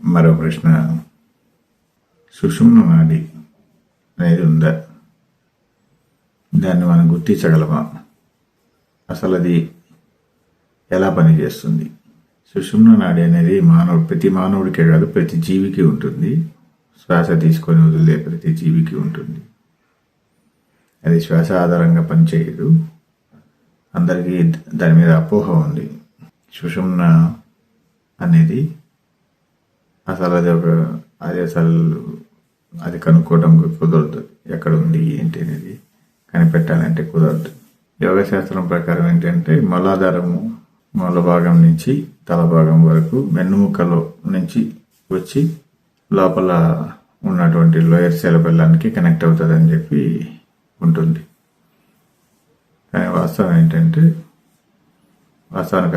మరో ప్రశ్న, సుషుమ్న నాడి అనేది ఉందా? దాన్ని మనం గుర్తించగలమా? అసలు అది ఎలా పనిచేస్తుంది? సుషుమ్న నాడి అనేది ప్రతి మానవుడికే కాదు, ప్రతి జీవికి ఉంటుంది. శ్వాస తీసుకొని వదిలే ప్రతి జీవికి ఉంటుంది. అది శ్వాస ఆధారంగా పనిచేయదు. అందరికీ దాని మీద అపోహ ఉంది. సుషుమ్న అనేది అసలు అది కనుక్కోవడం కుదరదు. ఎక్కడ ఉంది ఏంటి అనేది కనిపెట్టాలంటే కుదరదు. యోగ శాస్త్రం ప్రకారం ఏంటంటే మూలాధారము, మూల భాగం నుంచి తల భాగం వరకు వెన్నుముకలో నుంచి వచ్చి లోపల ఉన్నటువంటి లోయర్ సెరబెల్లానికి కనెక్ట్ అవుతుందని చెప్పి ఉంటుంది. కానీ వాస్తవానికి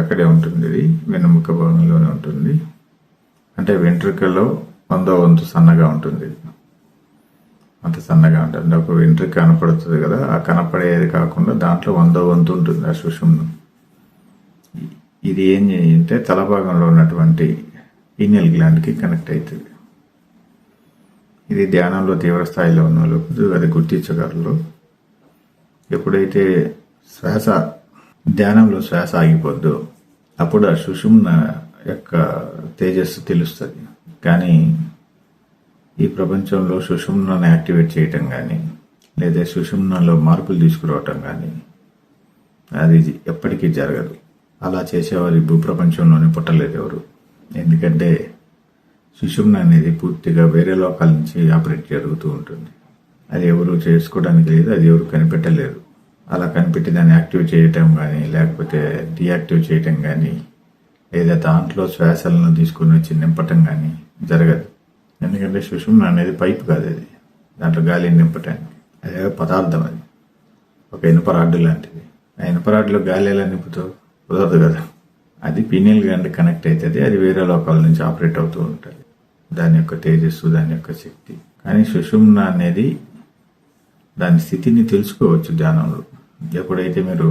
అక్కడే ఉంటుంది. ఇది వెన్నుముక భాగంలోనే ఉంటుంది. అంటే వెంట్రుకలో 100వ వంతు సన్నగా ఉంటుంది. అంత సన్నగా ఉంటుంది. ఒక వెంట్రుక కనపడుతుంది కదా, ఆ కనపడేది కాకుండా దాంట్లో 100వ వంతు ఉంటుంది ఆ సుషుమ్నం. ఇది ఏం చేయంటే తల భాగంలో ఉన్నటువంటి పీనియల్ గ్లాండ్కి కనెక్ట్ అవుతుంది. ఇది ధ్యానంలో తీవ్ర స్థాయిలో ఉన్న వాళ్ళకు అది గుర్తించగలరు. ఎప్పుడైతే ధ్యానంలో శ్వాస ఆగిపోద్దో అప్పుడు ఆ సుషుమ్న యొక్క తేజస్సు తెలుస్తుంది. కానీ ఈ ప్రపంచంలో సుషుమ్నను యాక్టివేట్ చేయటం కానీ లేదా సుషుమ్నలో మార్పులు తీసుకురావటం కానీ అది ఎప్పటికీ జరగదు. అలా చేసేవారు భూప్రపంచంలోనే పుట్టలేదు ఎవరు. ఎందుకంటే సుషుమ్న అనేది పూర్తిగా వేరే లోకాల నుంచి ఆపరేట్ జరుగుతూ ఉంటుంది. అది ఎవరు చేసుకోవడానికి లేదు, అది ఎవరు కనిపెట్టలేరు. అలా కనిపెట్టి దాన్ని యాక్టివ్ చేయటం కానీ లేకపోతే డియాక్టివ్ చేయటం కానీ లేదా దాంట్లో శ్వాసలను తీసుకుని వచ్చి నింపటం కానీ జరగదు. ఎందుకంటే సుషుమ్న అనేది పైపు కాదు, అది దాంట్లో గాలిని నింపటానికి. అదే పదార్థం, అది ఒక ఇనుప రాడ్డు లాంటిది. ఆ ఇనుప రాడ్డులో గాలి ఎలా నింపుతావు? కుదరదు కదా. అది పీనియల్ గ్లాండ్ కనెక్ట్ అవుతుంది. అది వేరే లోకాల నుంచి ఆపరేట్ అవుతూ ఉంటుంది. దాని యొక్క తేజస్సు, దాని యొక్క శక్తి. కానీ సుషుమ్న అనేది దాని స్థితిని తెలుసుకోవచ్చు ధ్యానంలో. ఎప్పుడైతే మీరు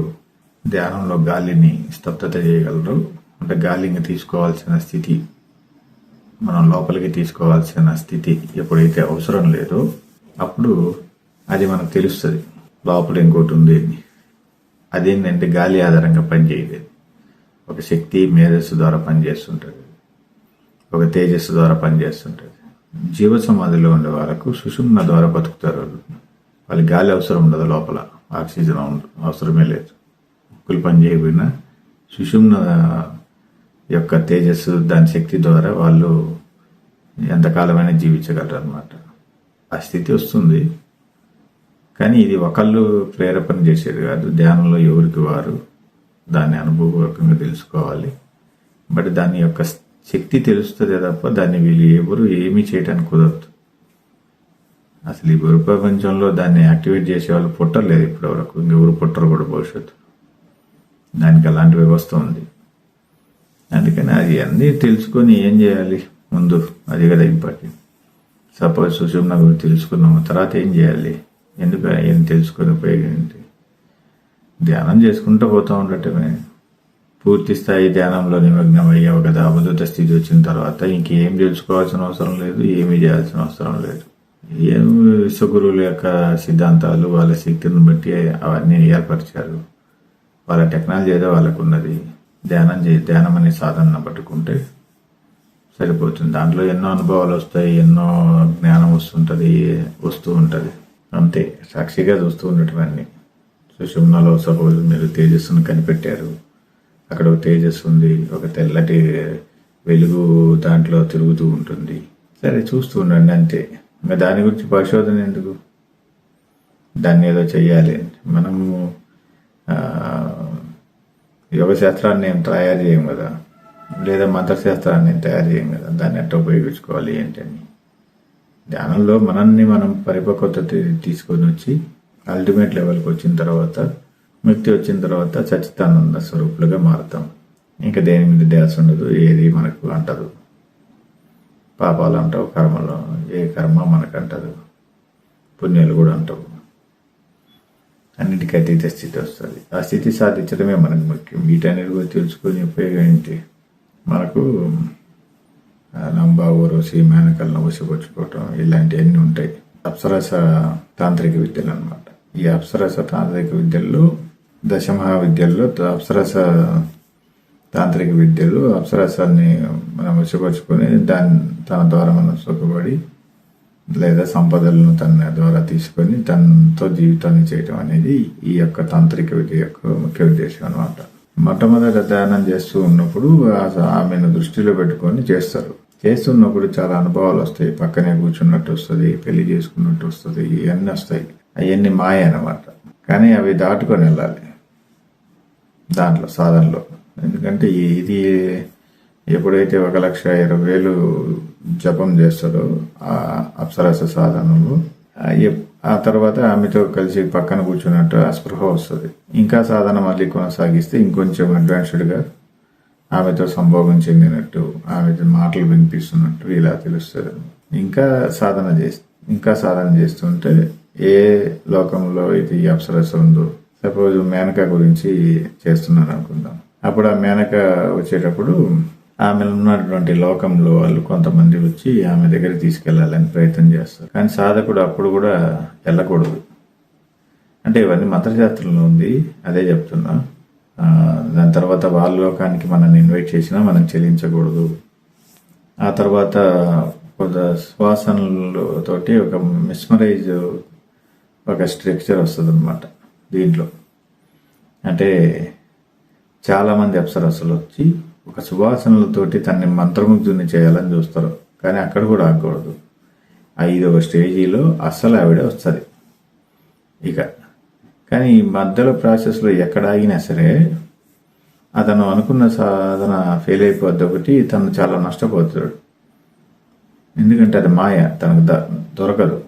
ధ్యానంలో గాలిని స్తబ్దత చేయగలరో, అంటే గాలిని తీసుకోవాల్సిన స్థితి, మనం లోపలికి తీసుకోవాల్సిన స్థితి ఎప్పుడైతే అవసరం లేదో అప్పుడు అది మనకు తెలుస్తుంది లోపల ఇంకోటి ఉంది. అదేంటంటే గాలి ఆధారంగా పనిచేయలేదు. ఒక శక్తి మేధస్సు ద్వారా పనిచేస్తుంటుంది, ఒక తేజస్సు ద్వారా పనిచేస్తుంటుంది. జీవ సమాధిలో ఉండే వాళ్ళకు సుషుమ్న ద్వారా బతుకుతారు. వాళ్ళకి గాలి అవసరం ఉండదు, లోపల ఆక్సిజన్ అవసరమే లేదు. ముక్కులు పని చేయకపోయినా సుషుమ్న యొక్క తేజస్సు, దాని శక్తి ద్వారా వాళ్ళు ఎంతకాలమైనా జీవించగలరు అనమాట. ఆ స్థితి వస్తుంది. కానీ ఇది ఒకళ్ళు ప్రేరేపణ చేసేది కాదు. ధ్యానంలో ఎవరికి వారు దాన్ని అనుభవపూర్వకంగా తెలుసుకోవాలి. బట్ దాని యొక్క శక్తి తెలుస్తుంది తప్ప దాన్ని వీళ్ళు ఎవరు ఏమీ చేయడానికి కుదరదు. అసలు ఈ ప్రపంచంలో దాన్ని యాక్టివేట్ చేసే వాళ్ళు పుట్టలేదు ఇప్పటివరకు. ఇంకెవరు పుట్టరు కూడా భవిష్యత్తు. దానికి అలాంటి వ్యవస్థ ఉంది. అందుకని అది అన్నీ తెలుసుకొని ఏం చేయాలి ముందు, అది కదా ఇంపార్టెంట్. సపోజ్ సుషుమ్న గురించి తెలుసుకున్నాము, తర్వాత ఏం చేయాలి, ఎందుకు ఏం తెలుసుకొని ఉపయోగం ఏంటి? ధ్యానం చేసుకుంటూ పోతూ ఉండటమే. పూర్తి స్థాయి ధ్యానంలో నిమగ్నం అయ్యావు కదా, అవధూత స్థితి వచ్చిన తర్వాత ఇంకేం తెలుసుకోవాల్సిన అవసరం లేదు, ఏమీ చేయాల్సిన అవసరం లేదు. ఏం విశ్వగురువుల యొక్క సిద్ధాంతాలు వాళ్ళ శక్తిని బట్టి అవన్నీ ఏర్పరిచారు. వాళ్ళ టెక్నాలజీ ఏదో వాళ్ళకు ఉన్నది. ధ్యానం అనే సాధన పట్టుకుంటే సరిపోతుంది. దాంట్లో ఎన్నో అనుభవాలు వస్తాయి, ఎన్నో జ్ఞానం వస్తూ ఉంటుంది. అంతే, సాక్షిగా చూస్తూ ఉండటం. సుషుమ్నలో సపోజ్ మీరు తేజస్సును కనిపెట్టారు. అక్కడ ఒక తేజస్సు ఉంది, ఒక తెల్లటి వెలుగు దాంట్లో తిరుగుతూ ఉంటుంది. సరే, చూస్తూ ఉండండి అంతే. ఇంకా దాని గురించి పరిశోధన ఎందుకు? దాన్ని ఏదో చెయ్యాలి. మనము యోగశాస్త్రాన్ని ఏం తయారు చేయం కదా, లేదా మంత్రశాస్త్రాన్ని తయారు చేయం కదా. దాన్ని ఎట్లా ఉపయోగించుకోవాలి ఏంటని ధ్యానంలో మనం పరిపక్వత తీసుకొని వచ్చి అల్టిమేట్ లెవెల్కి వచ్చిన తర్వాత, ముక్తి వచ్చిన తర్వాత సచ్చిదానంద స్వరూపులుగా మారుతాం. ఇంకా దేని మీద ధ్యాస ఉండదు, ఏది మనకు అంటదు. పాపాలు అంటావు, కర్మలు, ఏ కర్మ మనకు అంటదు, పుణ్యాలు కూడా అంటావు. అన్నిటికీ అతీత స్థితి వస్తుంది. ఆ స్థితి సాధించడమే మనకు ముఖ్యం. వీటన్నిటి కూడా తెలుసుకొని ఉపయోగం ఏంటి? మనకు నంబ ఊరోసి మేనకలను వశపరుచుకోవటం ఇలాంటివన్నీ ఉంటాయి. అప్సరస తాంత్రిక విద్యలు అన్నమాట. ఈ అప్సరస తాంత్రిక విద్యల్లో దశమహావిద్యల్లో అప్సరస తాంత్రిక విద్యలు అప్సరసాన్ని మనం వశపరుచుకొని తన ద్వారా మనం సుఖపడి లేదా సంపదలను తన ద్వారా తీసుకొని తనతో జీవితాన్ని చేయటం అనేది ఈ యొక్క తాంత్రిక విద్య యొక్క ముఖ్య ఉద్దేశం అనమాట. మొట్టమొదట ధ్యానం చేస్తూ ఉన్నప్పుడు ఆమెను దృష్టిలో పెట్టుకొని చేస్తున్నప్పుడు చాలా అనుభవాలు వస్తాయి. పక్కనే కూర్చున్నట్టు వస్తుంది, పెళ్లి చేసుకున్నట్టు వస్తుంది, ఇవన్నీ వస్తాయి. అవన్నీ మాయ అనమాట. కానీ అవి దాటుకొని వెళ్ళాలి దాంట్లో సాధనలో. ఎందుకంటే ఇది ఎప్పుడైతే 1,20,000 జపం చేస్తాడో ఆ అప్సరస సాధనలో ఆ తర్వాత ఆమెతో కలిసి పక్కన కూర్చున్నట్టు ఆ స్పృహ వస్తుంది. ఇంకా సాధన మళ్ళీ కొనసాగిస్తే ఇంకొంచెం అడ్వాన్స్డ్గా ఆమెతో సంభోగం చెందినట్టు, ఆమెతో మాటలు వినిపిస్తున్నట్టు ఇలా తెలుస్తుంది. ఇంకా సాధన చేస్తుంటే ఏ లోకంలో ఇది అప్సరస ఉందో, సపోజ్ మేనక గురించి చేస్తున్నాను అనుకుందాం. అప్పుడు ఆ మేనక వచ్చేటప్పుడు ఆమె ఉన్నటువంటి లోకంలో వాళ్ళు కొంతమంది వచ్చి ఆమె దగ్గర తీసుకెళ్లాలని ప్రయత్నం చేస్తారు. కానీ సాధకుడు అప్పుడు కూడా వెళ్ళకూడదు. అంటే ఇవన్నీ మంత్రశాస్త్రంలో ఉంది, అదే చెప్తున్నా. దాని తర్వాత వాళ్ళ లోకానికి మనల్ని ఇన్వైట్ చేసినా మనం చెల్లించకూడదు. ఆ తర్వాత కొంత శ్వాసనలతోటి ఒక మిస్మరైజ్ ఒక స్ట్రక్చర్ వస్తుంది అనమాట దీంట్లో. అంటే చాలామంది అప్సరసలు వచ్చి ఒక సువాసనలతోటి తనని మంత్రముగ్ధుని చేయాలని చూస్తారు. కానీ అక్కడ కూడా ఆగకూడదు. 5వ స్టేజీలో అస్సలు ఆవిడ వస్తుంది ఇక. కానీ ఈ మధ్యలో ప్రాసెస్లో ఎక్కడ ఆగినా సరే అతను అనుకున్న సాధన ఫెయిల్ అయిపోద్ది ఒకటి, తను చాలా నష్టపోతాడు. ఎందుకంటే అది మాయ, తనకు దొరకదు,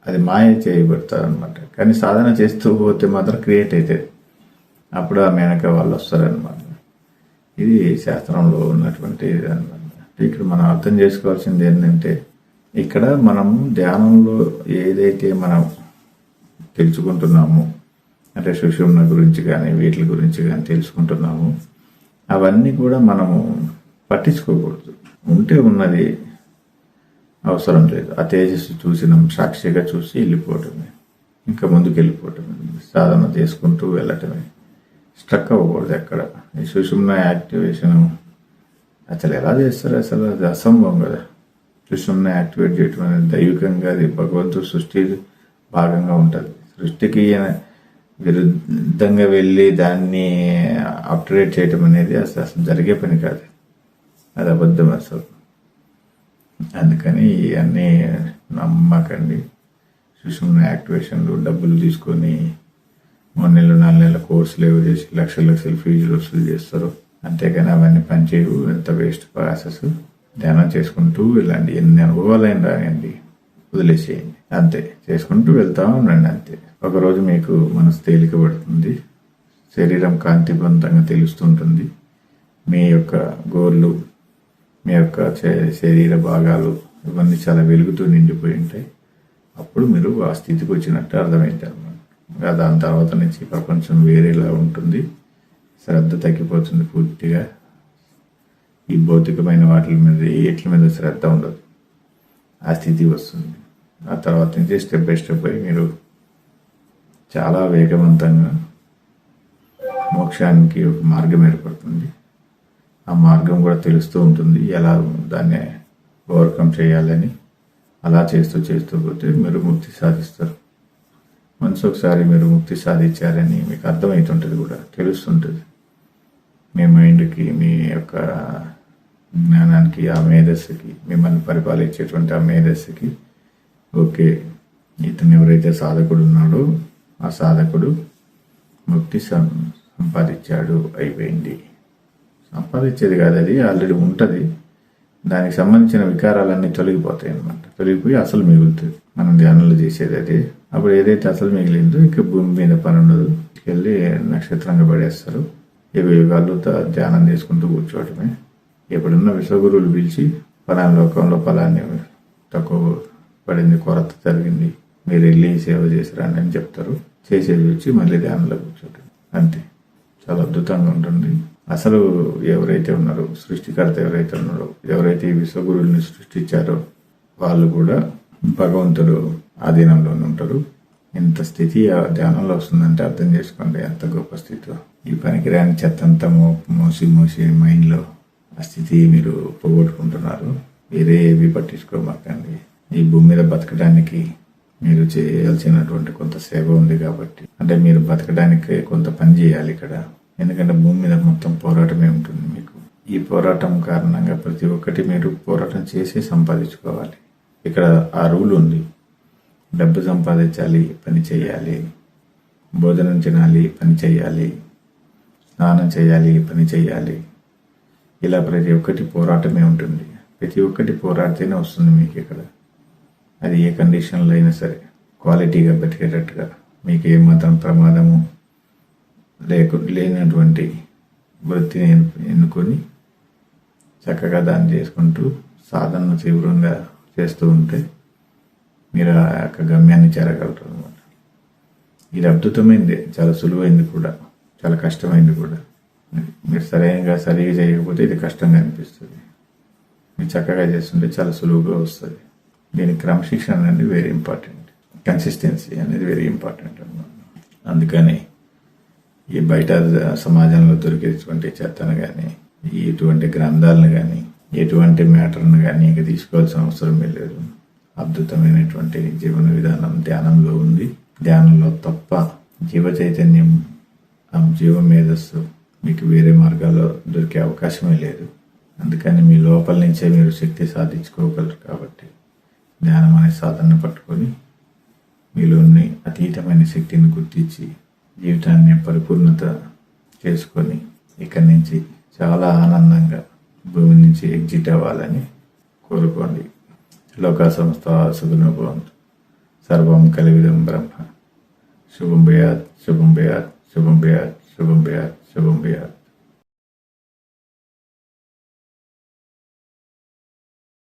అది మాయ చేయబడతారు అనమాట. కానీ సాధన చేస్తూ పోతే మాత్రం క్రియేట్ అవుతుంది. అప్పుడు ఆ మేనక వాళ్ళు వస్తారనమాట. ఇది శాస్త్రంలో ఉన్నటువంటి అనమాట. ఇక్కడ మనం అర్థం చేసుకోవాల్సింది ఏంటంటే, ఇక్కడ మనము ధ్యానంలో ఏదైతే మనం తెలుసుకుంటున్నామో, అంటే సుషుమ్న గురించి కానీ వీటి గురించి కానీ తెలుసుకుంటున్నాము, అవన్నీ కూడా మనము పట్టించుకోకూడదు. ఉంటే ఉన్నది, అవసరం లేదు. ఆ తేజస్సు చూసినాం, సాక్షిగా చూసి వెళ్ళిపోవటమే, ఇంకా ముందుకు వెళ్ళిపోవటమే, సాధన చేసుకుంటూ వెళ్ళటమే. స్ట్రక్ అవ్వకూడదు ఎక్కడ. ఈ సుషుమ్న యాక్టివేషన్ అసలు ఎలా చేస్తారు? అసలు అది అసంభవం కదా. సుషుమ్న యాక్టివేట్ చేయటం అనేది దైవికంగా, అది భగవంతుడు సృష్టి భాగంగా ఉంటుంది. సృష్టికి విరుద్ధంగా వెళ్ళి దాన్ని అప్డేట్ చేయటం అనేది అసలు జరిగే పని కాదు. అది అబద్ధం అసలు. అందుకని ఇవన్నీ నమ్మకండి. సుషుమ్న యాక్టివేషన్లు డబ్బులు తీసుకొని 3 నెలలు 4 నెలల కోర్సులు ఏవో చేసి లక్షల ఫీజులు వసూలు చేస్తారు. అంతేగాని అవన్నీ పనిచేయవు. ఎంత వేస్ట్ ప్రాసెస్. ధ్యానం చేసుకుంటూ ఇలాంటి ఎన్ని అనుభవాలైనా రాయండి, వదిలేసేయండి. అంతే, చేసుకుంటూ వెళ్తా ఉండండి. అంతే. ఒకరోజు మీకు మనసు తేలిక పడుతుంది, శరీరం కాంతివంతంగా తెలుస్తుంటుంది. మీ యొక్క గోర్లు, మీ యొక్క శరీర భాగాలు ఇవన్నీ చాలా వెలుగుతూ నిండిపోయి ఉంటాయి. అప్పుడు మీరు ఆ స్థితికి వచ్చినట్టు అర్థమైంది అనమాట. దాని తర్వాత నుంచి ప్రపంచం వేరేలా ఉంటుంది. శ్రద్ధ తగ్గిపోతుంది పూర్తిగా. ఈ భౌతికమైన వాటి మీద శ్రద్ధ ఉండదు. ఆ స్థితి వస్తుంది. ఆ తర్వాత నుంచి స్టెప్ బై స్టెప్ అయి మీరు చాలా వేగవంతంగా మోక్షానికి ఒక మార్గం ఏర్పడుతుంది. ఆ మార్గం కూడా తెలుస్తూ ఉంటుంది, ఎలా దాన్ని ఓవర్కమ్ చేయాలని. అలా చేస్తూ పోతే మీరు ముక్తి సాధిస్తారు. మనసు ఒకసారి మీరు ముక్తి సాధించారని మీకు అర్థమవుతుంటుంది, కూడా తెలుస్తుంటుంది. మీ మైండ్కి, మీ యొక్క జ్ఞానానికి, ఆ మేధస్సుకి, మిమ్మల్ని పరిపాలించేటువంటి ఆ మేధస్సుకి, ఓకే, ఇతను ఎవరైతే సాధకుడు ఉన్నాడో ఆ సాధకుడు ముక్తి సంపాదించాడు, అయిపోయింది. సంపాదించేది కాదు, అది ఆల్రెడీ ఉంటుంది. దానికి సంబంధించిన వికారాలన్నీ తొలగిపోతాయి అన్నమాట. తొలగిపోయి అసలు మిగులుతుంది. మనం ధ్యానంలో చేసేది అది. అప్పుడు ఏదైతే అసలు మిగిలిందో ఇక భూమి మీద పని ఉండదు. వెళ్ళి నక్షత్రంగా పడేస్తారు. యుగాలు ధ్యానం చేసుకుంటూ కూర్చోవటమే. ఎప్పుడున్న విశ్వగురువులు పిలిచి ఫలాని లోకంలో ఫలాన్ని తక్కువ పడింది, కొరత జరిగింది, మీరు వెళ్ళి సేవ చేసిరండి అని చెప్తారు. చేసేది వచ్చి మళ్ళీ ధ్యానంలో కూర్చోటం. అంతే. చాలా అద్భుతంగా ఉంటుంది. అసలు ఎవరైతే ఉన్నారో, సృష్టికర్త ఎవరైతే ఉన్నారో, ఎవరైతే ఈ విశ్వగురువుని సృష్టించారో వాళ్ళు కూడా భగవంతుడు ఆధీనంలోనే ఉంటారు. ఇంత స్థితి ఆ ధ్యానంలో వస్తుందంటే అర్థం చేసుకోండి ఎంత గొప్ప స్థితి. ఈ పనికిరాని చెత్త అంతా మోసి మైండ్లో ఆ స్థితి మీరు పోగొట్టుకుంటున్నారు. వేరే ఏవి పట్టించుకోమాకండి. ఈ భూమి మీద బతకడానికి మీరు చేయాల్సినటువంటి కొంత సేవ ఉంది కాబట్టి, అంటే మీరు బతకడానికి కొంత పని చేయాలి ఇక్కడ. ఎందుకంటే భూమి మీద మొత్తం పోరాటమే ఉంటుంది మీకు. ఈ పోరాటం కారణంగా ప్రతి ఒక్కటి మీరు పోరాటం చేసి సంపాదించుకోవాలి. ఇక్కడ ఆ రూల్ ఉంది. డబ్బు సంపాదించాలి, పని చేయాలి. భోజనం తినాలి, పని చేయాలి. స్నానం చేయాలి, పని చేయాలి. ఇలా ప్రతి ఒక్కటి పోరాటమే ఉంటుంది. ప్రతి ఒక్కటి పోరాడితేనే వస్తుంది మీకు ఇక్కడ. అది ఏ కండిషన్లో అయినా సరే క్వాలిటీగా బతికేటట్టుగా, మీకు ఏ మాత్రం ప్రమాదము లేనటువంటి వృత్తిని ఎన్నుకొని చక్కగా దాన్ని చేసుకుంటూ సాధనను తీవ్రంగా చేస్తూ ఉంటే మీరు ఆ యొక్క గమ్యాన్ని చేరగలరు అనమాట. ఇది అద్భుతమైంది, చాలా సులువైంది కూడా, చాలా కష్టమైంది కూడా. మీరు సరిగా చేయకపోతే ఇది కష్టంగా అనిపిస్తుంది. మీరు చక్కగా చేస్తుంటే చాలా సులువుగా వస్తుంది. దీని క్రమశిక్షణ అనేది వెరీ ఇంపార్టెంట్. కన్సిస్టెన్సీ అనేది వెరీ ఇంపార్టెంట్ అన్నమాట. అందుకని ఈ బయట సమాజంలో దొరికేటువంటి చెత్తను కానీ, ఇటువంటి గ్రంథాలను కానీ, ఎటువంటి మ్యాటర్ను కానీ ఇంకా తీసుకోవాల్సిన అవసరమే లేదు. అద్భుతమైనటువంటి జీవన విధానం ధ్యానంలో ఉంది. ధ్యానంలో తప్ప జీవ చైతన్యం, జీవ మేధస్సు మీకు వేరే మార్గాల్లో దొరికే అవకాశమే లేదు. అందుకని మీ లోపల నుంచే మీరు శక్తి సాధించుకోగలరు. కాబట్టి ధ్యానం అనే సాధనను పట్టుకొని మీలోని అతీతమైన శక్తిని గుర్తించి జీవితాన్ని పరిపూర్ణత చేసుకొని ఇక్కడి నుంచి చాలా ఆనందంగా భూమి నుంచి ఎగ్జిట్ అవ్వాలని కోరుకోండి. లోకా సంస్థ సుఖినో భవంతు. సర్వం కలివిదం బ్రహ్మ. శుభం భయాత్, శుభం భయాత్, శుభం భయాత్, శుభం భయాత్, శుభం భయాత్.